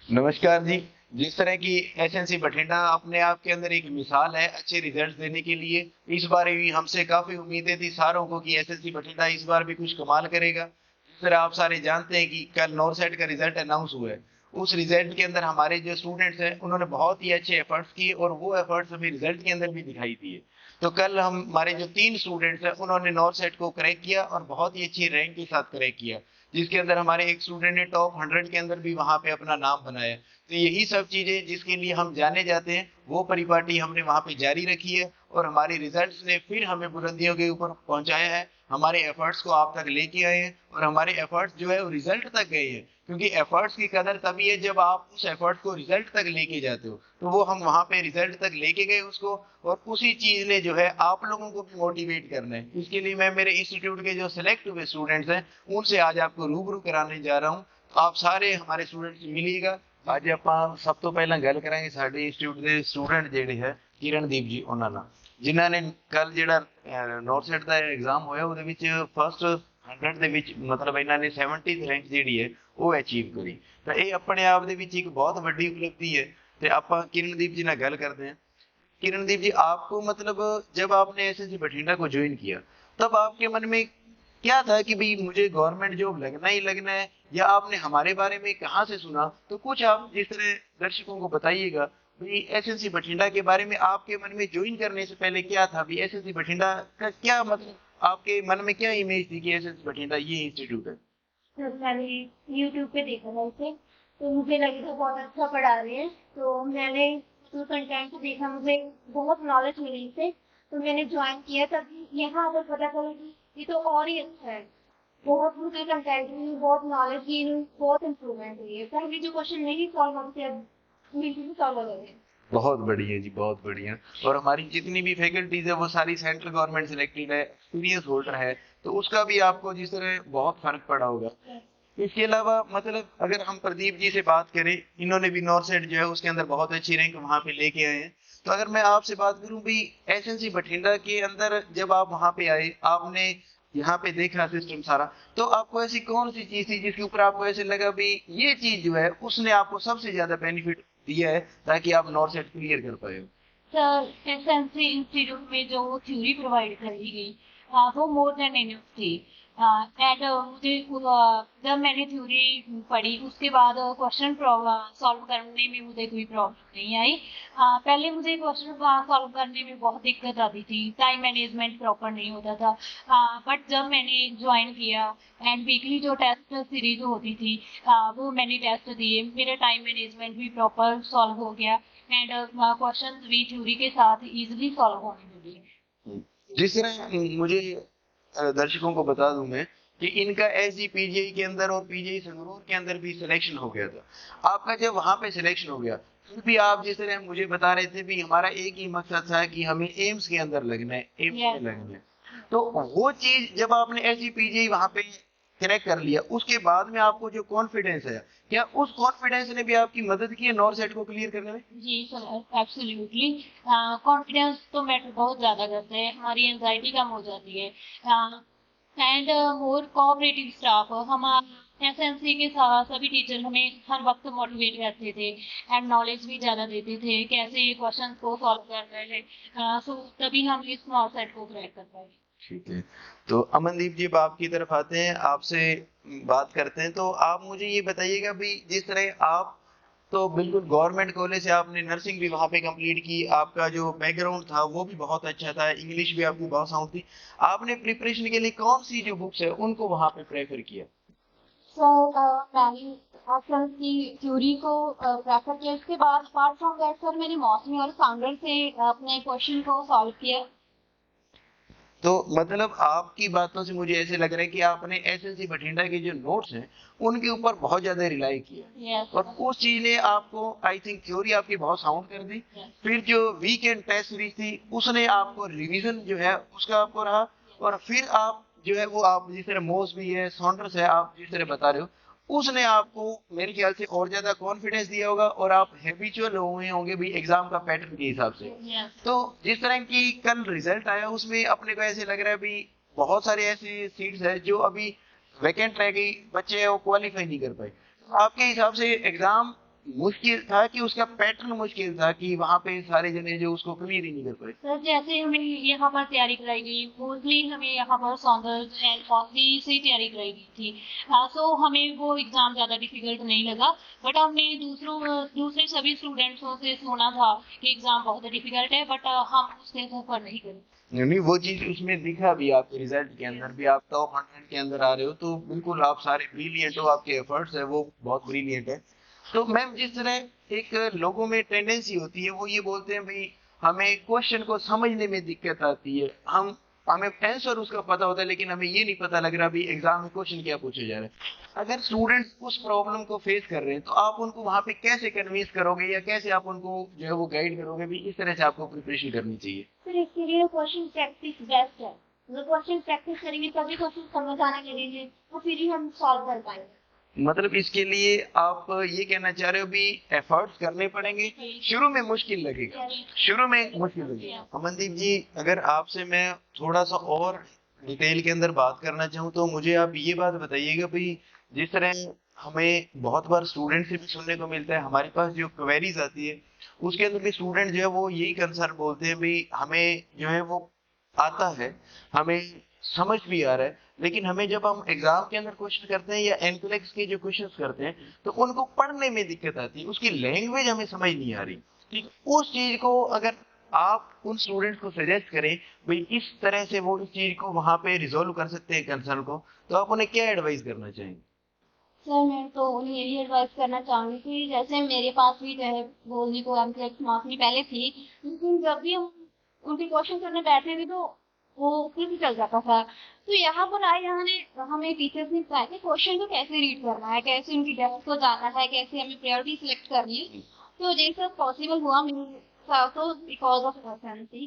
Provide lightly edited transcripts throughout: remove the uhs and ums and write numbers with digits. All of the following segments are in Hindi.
नमस्कार जी। जिस तरह की एसएनसी बठिंडा अपने आप के अंदर एक मिसाल है अच्छे रिजल्ट देने के लिए, इस बार भी हमसे काफी उम्मीदें थी सारों को कि एसएनसी बठिंडा इस बार भी कुछ कमाल करेगा। जिस तरह आप सारे जानते हैं कि कल नॉरसेट का रिजल्ट अनाउंस हुआ है, उस रिजल्ट के अंदर हमारे जो स्टूडेंट्स हैं उन्होंने बहुत ही अच्छे एफर्ट्स किए और वो एफर्ट्स हमें रिजल्ट के अंदर भी दिखाई दिए। तो कल हम हमारे जो 3 स्टूडेंट्स हैं उन्होंने नॉरसेट को क्रैक किया और बहुत ही अच्छी रैंक के साथ क्रैक किया, जिसके अंदर हमारे एक स्टूडेंट ने टॉप 100 के अंदर भी वहां पे अपना नाम बनाया। तो यही सब चीजें जिसके लिए हम जाने जाते हैं वो परिपाटी हमने वहां पे जारी रखी है और हमारे रिजल्ट्स ने फिर हमें बुलंदियों के ऊपर पहुंचाया है। हमारे एफर्ट्स को आप तक लेके आए हैं और हमारे एफर्ट्स जो है वो रिजल्ट तक गए हैं, क्योंकि एफर्ट्स की कदर तभी है जब आप उस एफर्ट को रिजल्ट तक लेके जाते हो। तो वो हम वहां पे रिजल्ट तक लेके गए उसको, और उसी चीज ने जो है आप लोगों को भी मोटिवेट करना है। इसके लिए मैं मेरे इंस्टीट्यूट के जो सिलेक्ट हुए स्टूडेंट्स हैं उनसे आज आपको रूबरू कराने जा रहा हूँ। आप सारे हमारे स्टूडेंट्स मिलिएगा। ਅੱਜ ਆਪਾਂ ਸਭ ਤੋਂ ਪਹਿਲਾਂ ਗੱਲ ਕਰਾਂਗੇ ਸਾਡੇ ਇੰਸਟੀਚਿਊਟ ਦੇ ਸਟੂਡੈਂਟ ਜਿਹੜੇ ਹੈ ਕਿਰਨਦੀਪ ਜੀ ਉਹਨਾਂ ਨਾਲ, ਜਿਨ੍ਹਾਂ ਨੇ ਕੱਲ ਜਿਹੜਾ ਨੌਰਥ ਦਾ ਐਗਜ਼ਾਮ ਹੋਇਆ ਉਹਦੇ ਵਿੱਚ ਫਸਟ 100 ਦੇ ਵਿੱਚ ਮਤਲਬ ਇਹਨਾਂ ਨੇ 70th ਰੈਂਕ ਜਿਹੜੀ ਹੈ ਉਹ ਅਚੀਵ ਕਰੀ। ਤਾਂ ਇਹ ਆਪਣੇ ਆਪ ਦੇ ਵਿੱਚ ਇੱਕ ਬਹੁਤ ਵੱਡੀ ਉਪਲਬਧੀ ਹੈ। ਤੇ ਆਪਾਂ किरणदीप जी ਨਾਲ ਗੱਲ करते हैं। किरणदीप जी, आपको मतलब जब आपने एसएससी बठिंडा को ज्वाइन किया तब आपके मन में क्या था कि भाई मुझे गवर्नमेंट जॉब लगना ही लगना है, या आपने हमारे बारे में कहाँ से सुना? तो कुछ आप जिस तरह दर्शकों को बताइएगा भाई एसएससी बठिंडा के बारे में, आपके मन में ज्वाइन करने से पहले क्या था भाई, एसएससी बठिंडा का क्या मतलब, आपके मन में क्या इमेज थी कि एसएससी बठिंडा ये इंस्टीट्यूट है? तो मैंने यूट्यूब पे देखा था उसे, तो मुझे लगा था बहुत अच्छा पढ़ा रहे हैं। तो मैंने तो कंटेंट देखा, मुझे बहुत नॉलेज मिली इससे। तो मैंने ज्वाइन किया, तभी यहाँ पर पता चला कि ये तो और ही अच्छा है। बहुत मुझे कंटेंट में बहुत नॉलेज गेन, बहुत इम्प्रूवमेंट हुई है। पहले जो क्वेश्चन नहीं सॉल्व होते अब बिल्कुल सॉल्व हो गए हैं। बहुत बढ़िया जी, बहुत बढ़िया। और हमारी जितनी भी फैकल्टीज है वो सारी सेंट्रल गवर्नमेंट सिलेक्टेड है, एक्सपीरियंस होल्डर है, तो उसका भी आपको जिस तरह बहुत फर्क पड़ा होगा। इसके अलावा मतलब अगर हम प्रदीप जी से बात करें, इन्होंने भी नॉर्थ साइड जो है उसके अंदर बहुत अच्छी रैंक वहां पे लेके आए हैं। तो अगर मैं आपसे बात करूं भी एसएनसी बठिंडा के अंदर जब आप वहां पे आए, आपने यहाँ पे देखा सिस्टम सारा, तो आपको ऐसी कौन सी चीज थी जिसके ऊपर आपको ऐसे लगा भी ये चीज जो है उसने आपको सबसे ज्यादा बेनिफिट दिया है ताकि आप नॉर्थ साइड क्लियर कर पाए हो? सर एसएनसी इंस्टीट्यूट में जो थ्योरी प्रोवाइड करी गई, वो मोर देन इनफ थी। एंड मुझे जब मैंने थ्योरी पढ़ी उसके बाद क्वेश्चन सॉल्व करने में मुझे कोई प्रॉब्लम नहीं आई। पहले मुझे क्वेश्चन सॉल्व करने में बहुत दिक्कत आती थी, टाइम मैनेजमेंट प्रॉपर नहीं होता था। बट जब मैंने ज्वाइन किया एंड वीकली जो टेस्ट सीरीज होती थी, वो मैंने टेस्ट दिए, मेरा टाइम मैनेजमेंट भी प्रॉपर सॉल्व हो गया एंड क्वेश्चंस भी थ्योरी के साथ इजीली सॉल्व होने लगे। जिस तरह मुझे दर्शकों को बता दूं मैं कि इनका एसजी पीजीआई के अंदर और पीजीआई संगरूर के अंदर भी सिलेक्शन हो गया था। आपका जब वहां पे सिलेक्शन हो गया फिर भी आप जिस तरह मुझे बता रहे थे भी हमारा एक ही मकसद था कि हमें एम्स के अंदर लगना है, एम्स में यस। लगना है। तो वो चीज जब आपने एसजी पीजीआई वहां पे क्रैक कर लिया उसके बाद में आपको जो कॉन्फिडेंस है, क्या उस कॉन्फिडेंस ने भी आपकी मदद की है नॉर्थ सेट को क्लियर करने में? जी सर, एब्सोल्युटली। कॉन्फिडेंस तो मैटर बहुत ज़्यादा करते हैं, हमारी एंजाइटी कम हो जाती है। एंड मोर कोऑपरेटिव स्टाफ, हमारे एसएनसी के साथ सभी टीचर हमें हर वक्त मोटिवेट करते थे एंड नॉलेज भी ज़्यादा देते थे कैसे क्वेश्चन को सॉल्व करना है। सो तभी हम इस स्मॉल सेट को क्रैक कर पाए। ठीक है। तो अमनदीप जी, अब आपकी तरफ आते हैं, आपसे बात करते हैं। तो आप मुझे ये बताइएगा भी जिस तरह आप तो बिल्कुल गवर्नमेंट कॉलेज से आपने नर्सिंग भी वहां पे कंप्लीट की, आपका जो बैकग्राउंड था वो भी बहुत अच्छा था, इंग्लिश भी आपकी बहुत साउंड थी। आपने प्रिपरेशन के लिए कौन सी जो बुक्स है उनको वहां पे प्रेफर किया? सो मैंने एसएनसी थ्योरी को प्रेफर किया। इसके बाद अपार्ट फ्रॉम दैट सर मैंने मौसमी और सांगर से अपने क्वेश्चन को सॉल्व किया। तो मतलब आपकी बातों से मुझे ऐसे लग रहा है कि आपने एसएससी बठिंडा के जो नोट्स हैं उनके ऊपर बहुत ज्यादा रिलाई किया, यस और उस चीज ने आपको आई थिंक थ्योरी आपकी बहुत साउंड कर दी। यस फिर जो वीकेंड टेस्ट सीरीज थी उसने आपको रिवीजन जो है उसका आपको रहा, और फिर आप जो है वो आप जिस तरह मोस भी है, सॉन्डर्स है, आप जिस तरह बता रहे हो उसने आपको मेरे ख्याल से और ज्यादा कॉन्फिडेंस दिया होगा और आप हैबिचुअल हुए होंगे भी एग्जाम का पैटर्न के हिसाब से। यस। तो जिस तरह की कल रिजल्ट आया उसमें अपने को ऐसे लग रहा है भी बहुत सारे ऐसे सीट्स है जो अभी वैकेंट रह गई, बच्चे हैं वो क्वालिफाई नहीं कर पाए। तो आपके हिसाब से एग्जाम मुश्किल था कि उसका पैटर्न मुश्किल था कि वहाँ पे सारे जने जो उसको क्लियर ही नहीं कर पाए? सर जैसे हमें यहाँ पर तैयारी कराई गई, मोस्टली हमें यहाँ पर सॉन्डर्स एंड फॉसी से तैयारी कराई गई थी। सो हमें वो एग्ज़ाम ज़्यादा डिफिकल्ट नहीं लगा, बट हमने दूसरे सभी स्टूडेंट्सों से सुना था कि एग्ज़ाम बहुत डिफिकल्ट है, बट हम उससे सफ़र नहीं करे। नहीं, वो चीज उसमें दिखा भी आपके रिजल्ट के अंदर भी, आप टॉप 100 के अंदर आ रहे हो, तो बिल्कुल आप सारे ब्रिलियंट हो, आपके एफर्ट्स है वो बहुत ब्रिलियंट है। तो मैम जिस तरह एक लोगों में टेंडेंसी होती है वो ये बोलते हैं भाई हमें क्वेश्चन को समझने में दिक्कत आती है, हमें आंसर उसका पता होता है लेकिन हमें ये नहीं पता लग रहा भाई एग्जाम में क्वेश्चन क्या पूछा जा रहा है। अगर स्टूडेंट्स उस प्रॉब्लम को फेस कर रहे हैं तो आप उनको वहां पे कैसे कन्विंस करोगे या कैसे आप उनको जो है वो गाइड करोगे भी इस तरह से आपको प्रिपरेशन करनी चाहिए? फिर इसके लिए क्वेश्चन प्रैक्टिस बेस्ट है। अगर क्वेश्चन प्रैक्टिस करेंगे तभी क्वेश्चन समझ आना लगेंगे, तो फिर ही हम सॉल्व कर पाएंगे। मतलब इसके लिए आप ये कहना चाह रहे हो भी एफर्ट्स करने पड़ेंगे, शुरू में मुश्किल लगेगा, शुरू में मुश्किल लगेगा। अमनदीप जी, अगर आपसे मैं थोड़ा सा और डिटेल के अंदर बात करना चाहूँ तो मुझे आप ये बात बताइएगा भाई, जिस तरह हमें बहुत बार स्टूडेंट से भी सुनने को मिलता है, हमारे पास जो क्वेरीज आती है उसके अंदर भी स्टूडेंट जो है वो यही कंसर्न बोलते हैं भाई हमें जो है वो आता है, हमें समझ भी आ रहा है, लेकिन हमें जब हम एग्जाम के अंदर क्वेश्चन करते हैं या एनक्लेक्स के जो क्वेश्चंस करते हैं तो उनको पढ़ने में दिक्कत आती है, उसकी लैंग्वेज हमें समझ नहीं आ रही। ठीक, उस चीज को अगर आप उन स्टूडेंट्स को सजेस्ट करें भाई इस तरह से वो इस चीज को वहां पे रिजोल्व कर सकते हैं कंसर्न को, तो आप उन्हें क्या एडवाइस करना चाहेंगे? सर मैं तो उन्हें यही एडवाइस करना चाहूंगी कि जैसे मेरे पास भी जो है बोलने को एमसीएक्स मार्क्स पहले थी, लेकिन जब भी हम उनके क्वेश्चन करने बैठते थे तो वो फिर भी चल जाता था। तो यहाँ पर आए, यहाँ ने हमें टीचर्स ने बताया कि क्वेश्चन को कैसे रीड करना है, कैसे उनकी डेप्थ को जानना है, कैसे हमें प्रायोरिटी सिलेक्ट करनी है। तो ये सब पॉसिबल हुआ मेरे साथ तो बिकॉज ऑफ एफएमसी।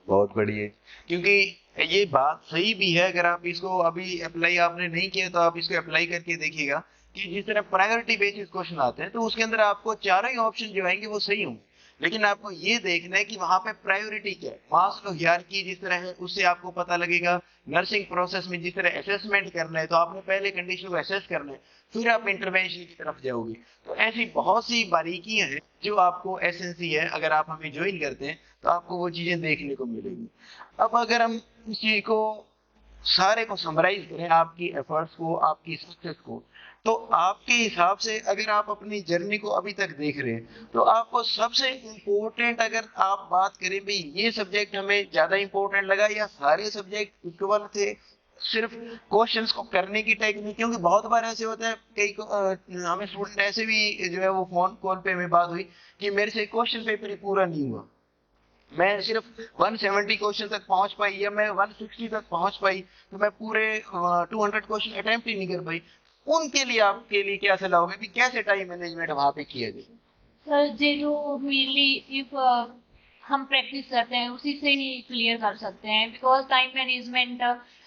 बहुत बढ़िया, क्योंकि ये बात सही भी है, अगर आप इसको अभी अप्लाई आपने नहीं किया तो आप इसको अप्लाई करके देखिएगा कि जिस तरह प्रायोरिटी बेसिस क्वेश्चन आते हैं तो उसके अंदर आपको चारों ही ऑप्शन जो आएंगे वो सही होंगे, लेकिन आपको ये देखना है कि वहां पे प्रायोरिटी क्या है। मास्लो हियरार्की जिस तरह है उससे आपको पता लगेगा, नर्सिंग प्रोसेस में जिस तरह असेसमेंट करना है तो आपने पहले कंडीशन को असेस करना है, फिर आप इंटरवेंशन की तरफ जाओगे। तो ऐसी बहुत सी बारीकियां हैं जो आपको एसएनसी है, अगर आप हमें ज्वाइन करते हैं तो आपको वो चीजें देखने को मिलेंगी। अब अगर हम इस चीज को सारे को समराइज करें, आपकी एफर्ट्स को, आपकी सक्सेस को, तो आपके हिसाब से अगर आप अपनी जर्नी को अभी तक देख रहे हैं तो आपको सबसे इम्पोर्टेंट अगर आप बात करें भी ये सब्जेक्ट हमें ज्यादा इम्पोर्टेंट लगा या सारे सब्जेक्ट इक्वल थे, सिर्फ क्वेश्चंस को करने की टेक्निक, क्योंकि बहुत बार ऐसे होता है कई हमें स्टूडेंट ऐसे भी जो है वो फोन कॉल पे हमें बात हुई कि मेरे से क्वेश्चन पेपर ही पूरा नहीं हुआ, मैं सिर्फ 170 क्वेश्चन तक पहुंच पाई या मैं 160 तक पहुंच पाई, तो मैं पूरे 200 क्वेश्चन अटेम्प्ट ही नहीं कर पाई। उनके लिए आपके लिए क्या सलाह होगी कि कैसे टाइम मैनेजमेंट वहां पे किया जाए? सर ये जो मेनली इफ हम प्रैक्टिस करते हैं उसी से ही क्लियर कर सकते हैं, बिकॉज टाइम मैनेजमेंट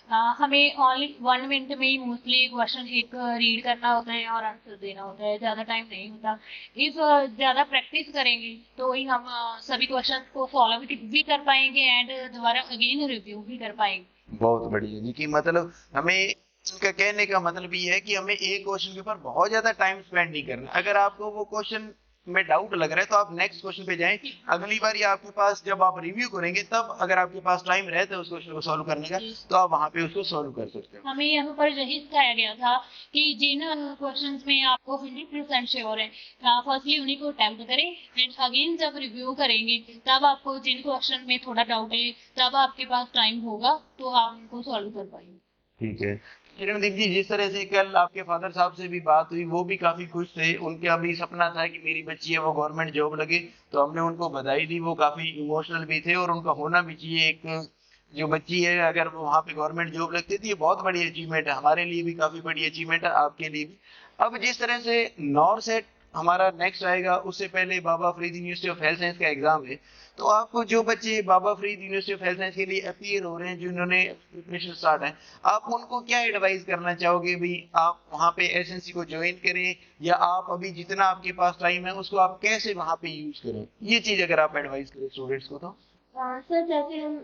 हमें ओनली 1 मिनट में ही मोस्टली क्वेश्चन एक रीड करना होता है और आंसर देना होता है, ज़्यादा टाइम नहीं होता। इफ ज़्यादा प्रैक्टिस करेंगे तो ही हम सभी क्वेश्चन को फॉलो भी कर पाएंगे एंड दोबारा अगेन रिव्यू भी कर पाएंगे। बहुत बढ़िया जी, कि मतलब हमें इनका कहने का मतलब ये है कि हमें एक क्वेश्चन के ऊपर बहुत ज्यादा टाइम स्पेंड नहीं करना। अगर आपको वो क्वेश्चन में डाउट लग रहा है तो आप नेक्स्ट क्वेश्चन पे जाएं, अगली बार ये आपके पास जब आप रिव्यू करेंगे तब अगर आपके पास टाइम रहता है उस क्वेश्चन को सॉल्व करने का तो आप वहां पे उसको सॉल्व कर सकते हो। हमें यहाँ पर यही सिखाया गया था कि जिन क्वेश्चंस में आपको 100% श्योर है, फर्स्टली उन्हीं को अटेम्प्ट करें एंड अगेन जब रिव्यू करेंगे तब आपको जिन क्वेश्चन में थोड़ा डाउट है तब आपके पास टाइम होगा तो आप उनको सॉल्व कर पाएंगे। ठीक है किरणदीप जी, जिस तरह से कल आपके फादर साहब से भी बात हुई वो भी काफी खुश थे, उनका भी सपना था कि मेरी बच्ची है वो गवर्नमेंट जॉब लगे, तो हमने उनको बधाई दी, वो काफी इमोशनल भी थे और उनका होना भी चाहिए, एक जो बच्ची है अगर वो वहाँ पे गवर्नमेंट जॉब लगती थी ये बहुत बड़ी अचीवमेंट है, हमारे लिए भी काफी बड़ी अचीवमेंट है, आपके लिए भी। अब जिस तरह से नॉरसेट हमारा नेक्स्ट आएगा उससे पहले Baba Farid university of health science का एग्जाम है, तो आपको जो बच्चे Baba Farid university of health science के लिए अपीयर हो रहे हैं, जिन्होंने प्रिपरेशन स्टार्ट है, आप उनको क्या एडवाइस करना चाहोगे भी आप वहाँ पे एसएनसी को ज्वाइन करें या आप अभी जितना आपके पास टाइम है उसको आप कैसे वहाँ पे यूज करें, ये चीज अगर आप एडवाइस करें स्टूडेंट्स को तो? सर जैसे हम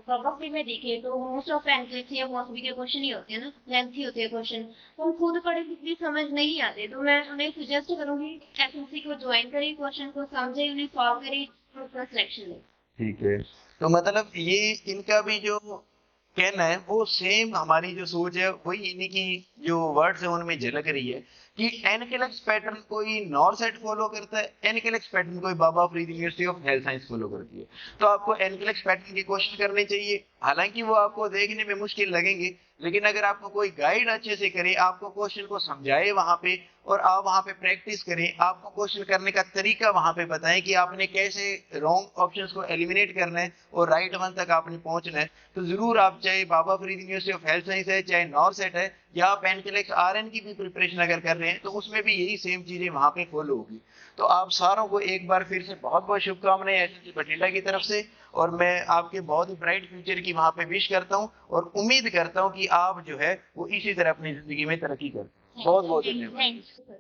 प्रोबेबली में देखें तो मोस्ट ऑफ एनक्लेव्स या मौसमी के क्वेश्चन ही होते हैं ना, लेंथी होते हैं क्वेश्चन, तो हम खुद पढ़े कितनी समझ नहीं आते, तो मैं उन्हें सजेस्ट करूंगी एसएससी को ज्वाइन करें, क्वेश्चन को समझे, उन्हें सॉल्व करें और अपना सिलेक्शन लें। ठीक है। तो मतलब ये इनका भी जो कहना है वो सेम हमारी जो सोच है वही इन्हीं की जो वर्ड्स है उनमें झलक रही है कि एनकेलेक्स पैटर्न कोई नॉरसेट फॉलो करता है, एनकेलेक्स पैटर्न कोई Baba Farid university of health science follow करती है। तो आपको एनकेलेक्स पैटर्न के क्वेश्चन करने चाहिए, हालांकि वो आपको देखने में मुश्किल लगेंगे, लेकिन अगर आपको कोई गाइड अच्छे से करे, आपको क्वेश्चन को समझाए वहां पे और आप वहां पे प्रैक्टिस करें, आपको क्वेश्चन करने का तरीका वहां पे बताएं कि आपने कैसे रॉन्ग ऑप्शंस को एलिमिनेट करना है और राइट वन तक आपने पहुंचना है, तो जरूर आप चाहे Baba Farid university of health science है, चाहे नॉरसेट है, या आप एनकेलेक्स आरएन की भी प्रिपरेशन अगर कर रहे हैं तो उसमें भी यही सेम चीजें वहां पे फॉलो होगी। तो आप सारों को एक बार फिर से बहुत बहुत शुभकामनाएं एसएससी बठिंडा की तरफ से, और मैं आपके बहुत ही ब्राइट फ्यूचर की वहां पे विश करता हूं और उम्मीद करता हूं कि आप जो है वो इसी तरह अपनी जिंदगी में तरक्की करें। बहुत बहुत धन्यवाद। Thank you.